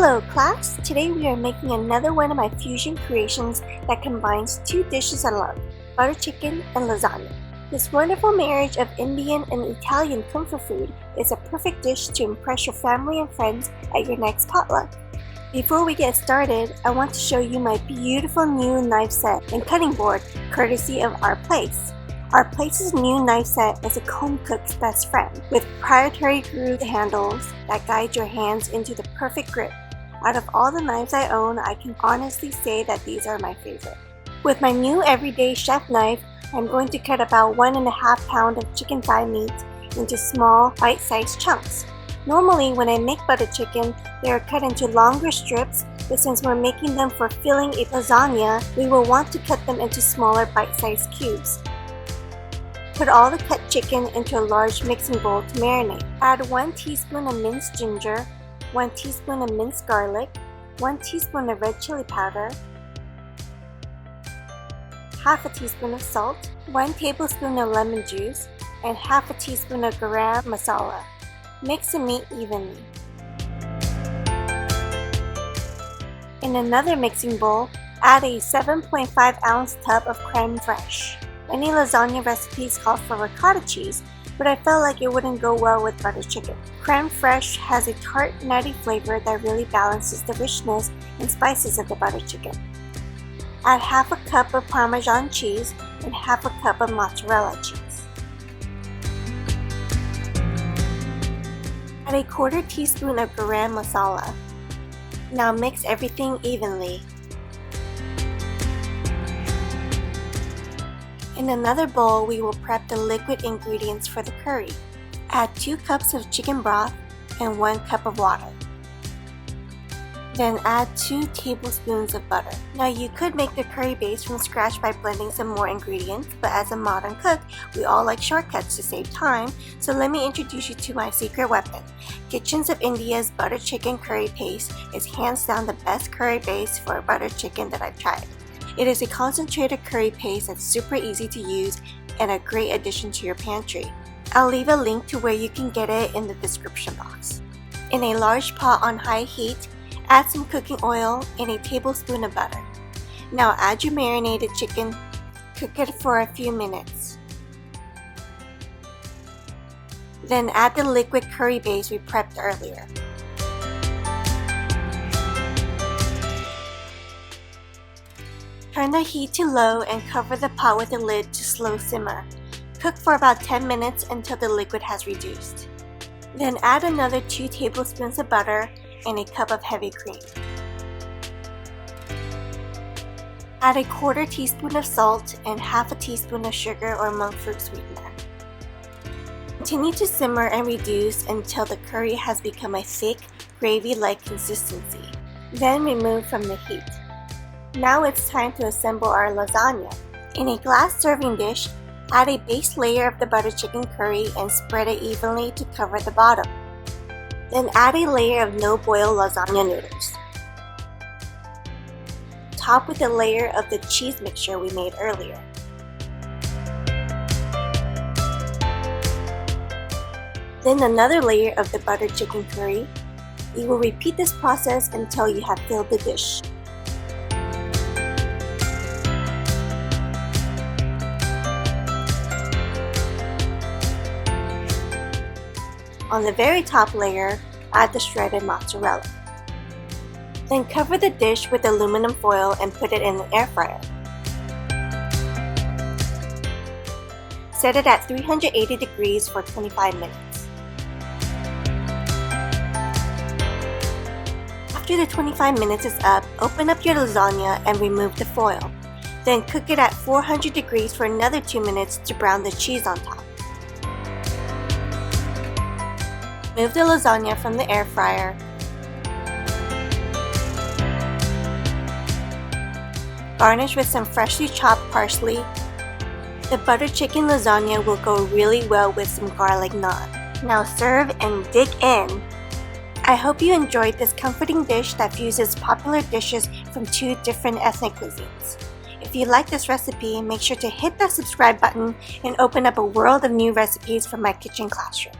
Hello class! Today we are making another one of my fusion creations that combines two dishes I love, butter chicken and lasagna. This wonderful marriage of Indian and Italian comfort food is a perfect dish to impress your family and friends at your next potluck. Before we get started, I want to show you my beautiful new knife set and cutting board courtesy of Our Place. Our Place's new knife set is a home cook's best friend, with proprietary grooved handles that guide your hands into the perfect grip. Out of all the knives I own, I can honestly say that these are my favorite. With my new everyday chef knife, I'm going to cut about 1.5 pounds of chicken thigh meat into small, bite-sized chunks. Normally, when I make butter chicken, they are cut into longer strips, but since we're making them for filling a lasagna, we will want to cut them into smaller bite-sized cubes. Put all the cut chicken into a large mixing bowl to marinate. Add 1 teaspoon of minced ginger, 1 teaspoon of minced garlic, 1 teaspoon of red chili powder, half a teaspoon of salt, 1 tablespoon of lemon juice, and half a teaspoon of garam masala. Mix the meat evenly. In another mixing bowl, add a 7.5 ounce tub of creme fraiche. Many lasagna recipes call for ricotta cheese, but I felt like it wouldn't go well with butter chicken. Creme fraiche has a tart, nutty flavor that really balances the richness and spices of the butter chicken. Add half a cup of parmesan cheese and half a cup of mozzarella cheese. Add a 1/4 teaspoon of garam masala. Now mix everything evenly. In another bowl, we will prep the liquid ingredients for the curry. Add 2 cups of chicken broth and 1 cup of water. Then add 2 tablespoons of butter. Now you could make the curry base from scratch by blending some more ingredients, but as a modern cook, we all like shortcuts to save time, so let me introduce you to my secret weapon. Kitchens of India's butter chicken curry paste is hands down the best curry base for butter chicken that I've tried. It is a concentrated curry paste that's super easy to use and a great addition to your pantry. I'll leave a link to where you can get it in the description box. In a large pot on high heat, add some cooking oil and a tablespoon of butter. Now add your marinated chicken, cook it for a few minutes. Then add the liquid curry base we prepped earlier. Turn the heat to low and cover the pot with a lid to slow simmer. Cook for about 10 minutes until the liquid has reduced. Then add another 2 tablespoons of butter and a cup of heavy cream. Add a 1/4 teaspoon of salt and half a teaspoon of sugar or monkfruit sweetener. Continue to simmer and reduce until the curry has become a thick, gravy-like consistency. Then remove from the heat. Now it's time to assemble our lasagna. In a glass serving dish, add a base layer of the butter chicken curry and spread it evenly to cover the bottom. Then add a layer of no-boil lasagna noodles. Top with a layer of the cheese mixture we made earlier. Then another layer of the butter chicken curry. You will repeat this process until you have filled the dish. On the very top layer, add the shredded mozzarella. Then cover the dish with aluminum foil and put it in the air fryer. Set it at 380 degrees for 25 minutes. After the 25 minutes is up, open up your lasagna and remove the foil. Then cook it at 400 degrees for another 2 minutes to brown the cheese on top. Move the lasagna from the air fryer. Garnish with some freshly chopped parsley. The butter chicken lasagna will go really well with some garlic naan. Now serve and dig in! I hope you enjoyed this comforting dish that fuses popular dishes from 2 different ethnic cuisines. If you like this recipe, make sure to hit that subscribe button and open up a world of new recipes from my kitchen classroom.